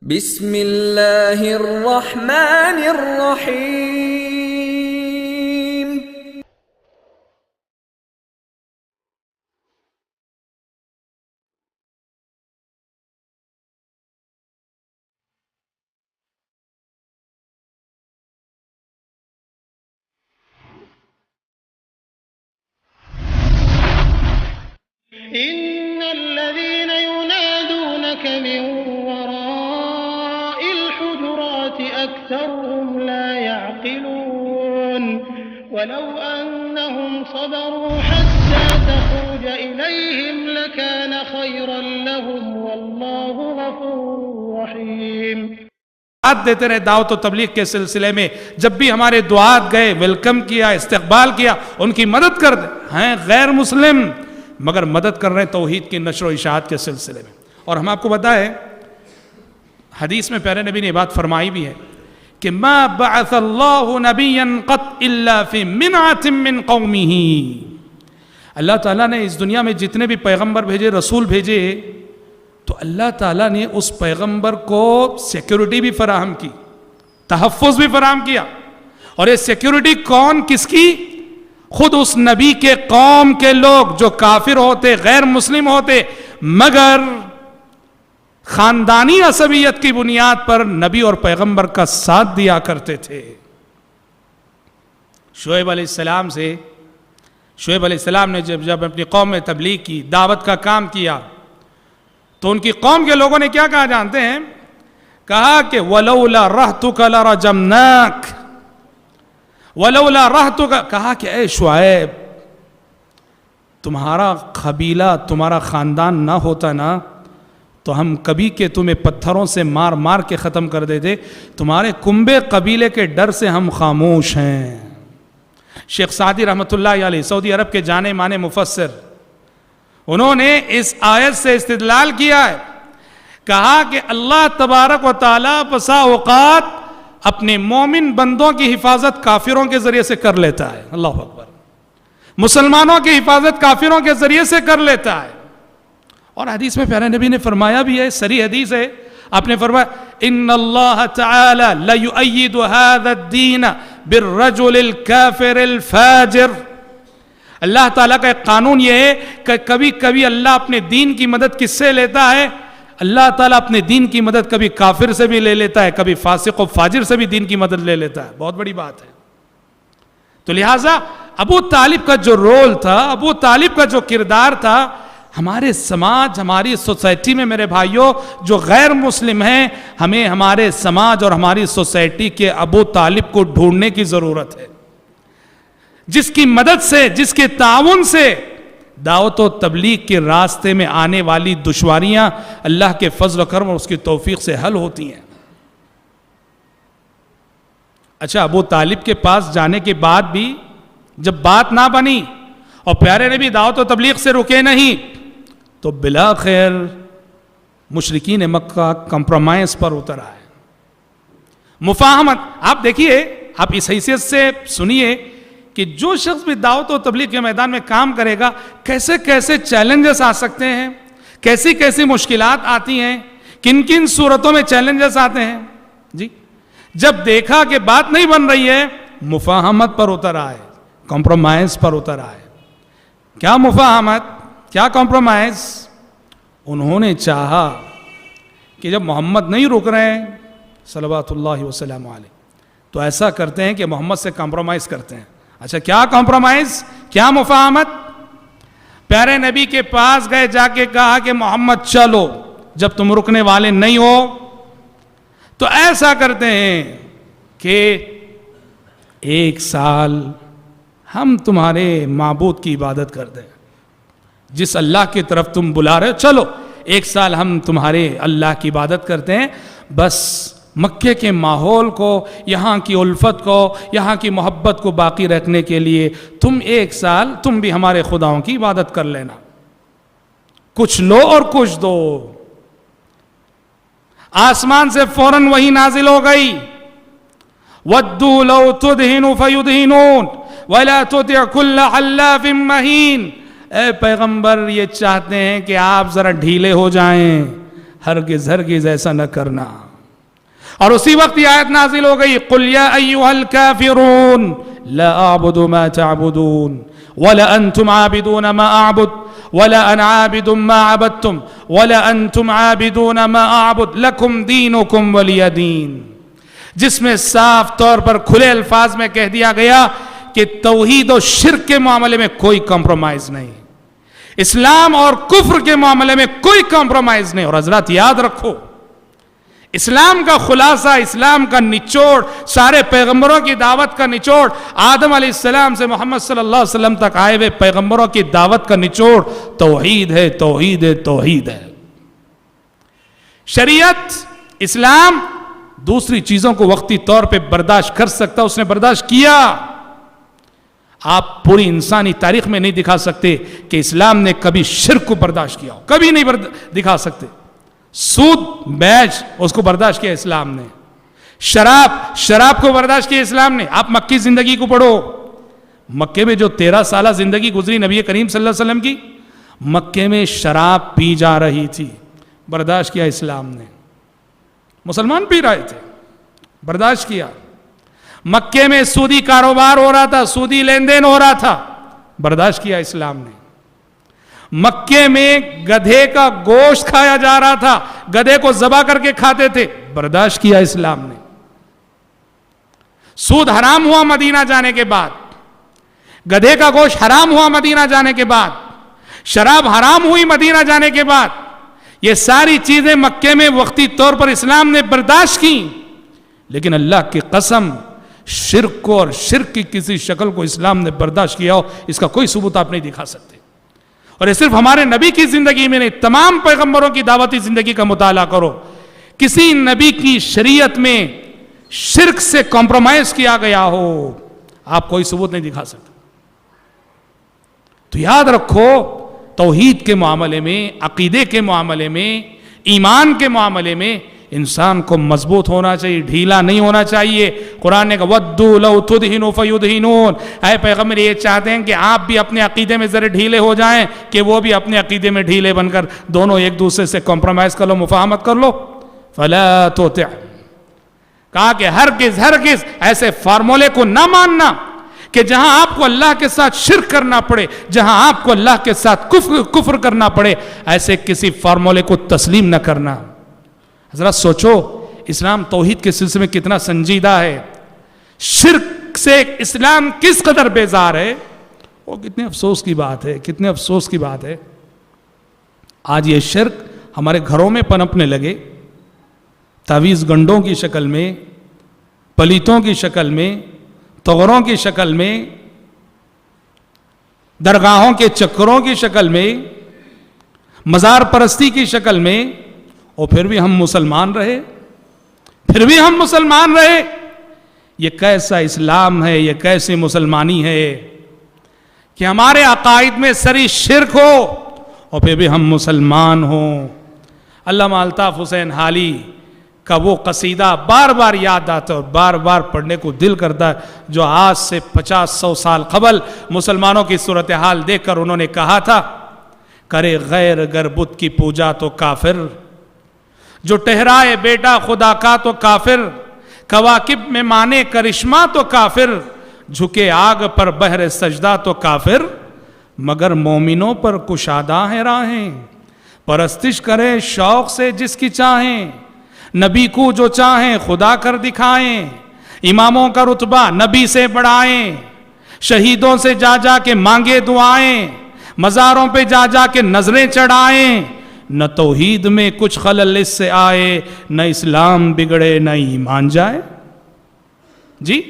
بسم اللہ الرحمن الرحیم إن الذين ينادونك من وراء الحجرات أكثرهم لا يعقلون ولو أنهم صبروا حتى تخرج إليهم لكان خيرا لهم والله غفور رحيم. دیتے رہے دعوت و تبلیغ کے سلسلے میں. جب بھی ہمارے دعات گئے ویلکم کیا, استقبال کیا, ان کی مدد کر دیں. ہیں غیر مسلم مگر مدد کر رہے ہیں توحید کی نشر و اشاعت کے سلسلے میں. اور ہم آپ کو بتائیں حدیث میں پیارے نبی نے بات فرمائی بھی ہے کہ ما بعث اللہ نبیا قط الا فی منعۃ من قومہ. اللہ تعالیٰ نے اس دنیا میں جتنے بھی پیغمبر بھیجے, رسول بھیجے, تو اللہ تعالیٰ نے اس پیغمبر کو سیکیورٹی بھی فراہم کی, تحفظ بھی فراہم کیا. اور یہ سیکیورٹی کون کس کی؟ خود اس نبی کے قوم کے لوگ جو کافر ہوتے, غیر مسلم ہوتے, مگر خاندانی عصبیت کی بنیاد پر نبی اور پیغمبر کا ساتھ دیا کرتے تھے. شعیب علیہ السلام نے جب اپنی قوم میں تبلیغ کی, دعوت کا کام کیا, تو ان کی قوم کے لوگوں نے کیا کہا جانتے ہیں؟ کہا کہ وَلَوْلَا رَحْتُكَ لَرَجَمْنَاكَ. وَلَوْلَا رَحْتُكَ, کہا کہ اے شعیب تمہارا قبیلہ, تمہارا خاندان نہ ہوتا نا تو ہم کبھی کہ تمہیں پتھروں سے مار مار کے ختم کر دیتے. تمہارے کنبے قبیلے کے ڈر سے ہم خاموش ہیں. شیخ سعدی رحمۃ اللہ علیہ سعودی عرب کے جانے مانے مفسر, انہوں نے اس آیت سے استدلال کیا ہے. کہا کہ اللہ تبارک و تعالیٰ بسا اوقات اپنے مومن بندوں کی حفاظت کافروں کے ذریعے سے کر لیتا ہے. اللہ اکبر. مسلمانوں کی حفاظت کافروں کے ذریعے سے کر لیتا ہے. اور حدیث میں پیارے نبی نے فرمایا بھی ہے, صریح حدیث ہے, آپ نے فرمایا ان اللہ تعالی لیؤید هذا الدین بالرجل الکافر الفاجر. اللہ تعالیٰ کا ایک قانون یہ ہے کہ کبھی کبھی اللہ اپنے دین کی مدد کس سے لیتا ہے؟ اللہ تعالیٰ اپنے دین کی مدد کبھی کافر سے بھی لے لیتا ہے, کبھی فاسق و فاجر سے بھی دین کی مدد لے لیتا ہے. بہت بڑی بات ہے. تو لہٰذا ابو طالب کا جو رول تھا, ابو طالب کا جو کردار تھا, ہمارے سماج, ہماری سوسائٹی میں میرے بھائیوں جو غیر مسلم ہیں, ہمیں ہمارے سماج اور ہماری سوسائٹی کے ابو طالب کو ڈھونڈنے کی ضرورت ہے, جس کی مدد سے, جس کے تعاون سے دعوت و تبلیغ کے راستے میں آنے والی دشواریاں اللہ کے فضل و کرم اور اس کی توفیق سے حل ہوتی ہیں. اچھا, ابو طالب کے پاس جانے کے بعد بھی جب بات نہ بنی اور پیارے نبی دعوت و تبلیغ سے رکے نہیں, تو بلاخر مشرکین مکہ کمپرومائز پر اتر آئے. مفاہمت, آپ دیکھیے, آپ اس حیثیت سے سنیے کہ جو شخص بھی دعوت و تبلیغ کے میدان میں کام کرے گا, کیسے کیسے چیلنجز آ سکتے ہیں, کیسی کیسی مشکلات آتی ہیں, کن کن صورتوں میں چیلنجز آتے ہیں. جی, جب دیکھا کہ بات نہیں بن رہی ہے, مفاہمت پر اتر آئے, کمپرومائز پر اتر آئے. کیا مفاہمت, کیا کمپرومائز؟ انہوں نے چاہا کہ جب محمد نہیں رک رہے ہیں صلوات اللہ وسلم علیہ, تو ایسا کرتے ہیں کہ محمد سے کمپرومائز کرتے ہیں. اچھا, کیا کمپرومائز, کیا مفاہمت؟ پیارے نبی کے پاس گئے, جا کے کہا کہ محمد چلو, جب تم رکنے والے نہیں ہو تو ایسا کرتے ہیں کہ 1 سال ہم تمہارے معبود کی عبادت کر دیں, جس اللہ کی طرف تم بلا رہے ہو, چلو 1 سال ہم تمہارے اللہ کی عبادت کرتے ہیں. بس مکے کے ماحول کو, یہاں کی الفت کو, یہاں کی محبت کو باقی رکھنے کے لیے تم 1 سال تم بھی ہمارے خداؤں کی عبادت کر لینا, کچھ لو اور کچھ دو. آسمان سے فوراً وہی نازل ہو گئی, وَدُّوا لَوْ تُدْهِنُ فَيُدْهِنُونَ وَلَا تُطِعْ كُلَّ حَلَّافٍ مَّهِينٍ. اے پیغمبر, یہ چاہتے ہیں کہ آپ ذرا ڈھیلے ہو جائیں, ہرگز ہرگز ایسا نہ کرنا. اور اسی وقت یہ آیت نازل ہو گئی قل یا ایھا الکافرون لا اعبد ما تعبدون ولا انتم عابدون ما اعبد ولا انا عابد ما عبدتم ولا انتم عابدون ما اعبد لکم دینکم ولی دین، جس میں صاف طور پر کھلے الفاظ میں کہہ دیا گیا کہ توحید و شرک کے معاملے میں کوئی کمپرومائز نہیں، اسلام اور کفر کے معاملے میں کوئی کمپرومائز نہیں۔ اور حضرات یاد رکھو، اسلام کا خلاصہ، اسلام کا نچوڑ، سارے پیغمبروں کی دعوت کا نچوڑ، آدم علیہ السلام سے محمد صلی اللہ علیہ وسلم تک آئے ہوئے پیغمبروں کی دعوت کا نچوڑ توحید ہے، توحید ہے، توحید ہے۔ شریعت، اسلام دوسری چیزوں کو وقتی طور پہ برداشت کر سکتا، اس نے برداشت کیا۔ آپ پوری انسانی تاریخ میں نہیں دکھا سکتے کہ اسلام نے کبھی شرک کو برداشت کیا ہو، کبھی نہیں دکھا سکتے۔ سود، بیچ، اس کو برداشت کیا اسلام نے۔ شراب کو برداشت کیا اسلام نے۔ آپ مکی زندگی کو پڑھو، مکے میں جو 13 سالہ زندگی گزری نبی کریم صلی اللہ علیہ وسلم کی، مکے میں شراب پی جا رہی تھی، برداشت کیا اسلام نے۔ مسلمان پی رہے تھے، برداشت کیا۔ مکے میں سودی کاروبار ہو رہا تھا، سودی لین دین ہو رہا تھا، برداشت کیا اسلام نے۔ مکے میں گدھے کا گوشت کھایا جا رہا تھا، گدھے کو ذبح کر کے کھاتے تھے، برداشت کیا اسلام نے۔ سود حرام ہوا مدینہ جانے کے بعد، گدھے کا گوشت حرام ہوا مدینہ جانے کے بعد، شراب حرام ہوئی مدینہ جانے کے بعد، یہ ساری چیزیں مکے میں وقتی طور پر اسلام نے برداشت کی، لیکن اللہ کی قسم شرک کو اور شرک کی کسی شکل کو اسلام نے برداشت کیا ہو، اس کا کوئی ثبوت آپ نہیں دکھا سکتے۔ اور یہ صرف ہمارے نبی کی زندگی میں نہیں، تمام پیغمبروں کی دعوتی زندگی کا مطالعہ کرو، کسی نبی کی شریعت میں شرک سے کمپرومائز کیا گیا ہو آپ کوئی ثبوت نہیں دکھا سکتے۔ تو یاد رکھو، توحید کے معاملے میں، عقیدے کے معاملے میں، ایمان کے معاملے میں انسان کو مضبوط ہونا چاہیے، ڈھیلا نہیں ہونا چاہیے۔ قرآن نے کہا وَدُّوا لَوْ تُدْهِنُوا فَيُدْهِنُونَ، اے پیغمبر یہ چاہتے ہیں کہ آپ بھی اپنے عقیدے میں ذرا ڈھیلے ہو جائیں کہ وہ بھی اپنے عقیدے میں ڈھیلے بن کر دونوں ایک دوسرے سے کمپرومائز کر لو، مفاہمت کر لو۔ فَلَا تُطِعْ، کہا کہ ہرگز ایسے فارمولے کو نہ ماننا کہ جہاں آپ کو اللہ کے ساتھ شرک کرنا پڑے، جہاں آپ کو اللہ کے ساتھ کفر کرنا پڑے، ایسے کسی فارمولے کو تسلیم نہ کرنا۔ حضرات سوچو، اسلام توحید کے سلسلے میں کتنا سنجیدہ ہے، شرک سے اسلام کس قدر بیزار ہے، وہ کتنے افسوس کی بات ہے، کتنے افسوس کی بات ہے۔ آج یہ شرک ہمارے گھروں میں پنپنے لگے، تعویذ گنڈوں کی شکل میں، پلیتوں کی شکل میں، طغروں کی شکل میں، درگاہوں کے چکروں کی شکل میں، مزار پرستی کی شکل میں، اور پھر بھی ہم مسلمان رہے، پھر بھی ہم مسلمان رہے۔ یہ کیسا اسلام ہے، یہ کیسی مسلمانی ہے کہ ہمارے عقائد میں سری شرک ہو اور پھر بھی ہم مسلمان ہوں۔ علامہ الطاف حسین حالی کا وہ قصیدہ بار بار یاد آتا ہے اور بار بار پڑھنے کو دل کرتا ہے، جو آج سے 50-100 سال قبل مسلمانوں کی صورتحال دیکھ کر انہوں نے کہا تھا، کرے غیر اگر بت کی پوجا تو کافر، جو ٹہرائے بیٹا خدا کا تو کافر، کواکب میں مانے کرشمہ تو کافر، جھکے آگ پر بہر سجدہ تو کافر، مگر مومنوں پر کشادہ ہیں راہیں، پرستش کریں شوق سے جس کی چاہیں، نبی کو جو چاہیں خدا کر دکھائیں، اماموں کا رتبہ نبی سے بڑھائیں، شہیدوں سے جا جا کے مانگے دعائیں، مزاروں پہ جا جا کے نظریں چڑھائیں، نہ توحید میں کچھ خلل اس سے آئے، نہ اسلام بگڑے نہ ایمان جائے۔ جی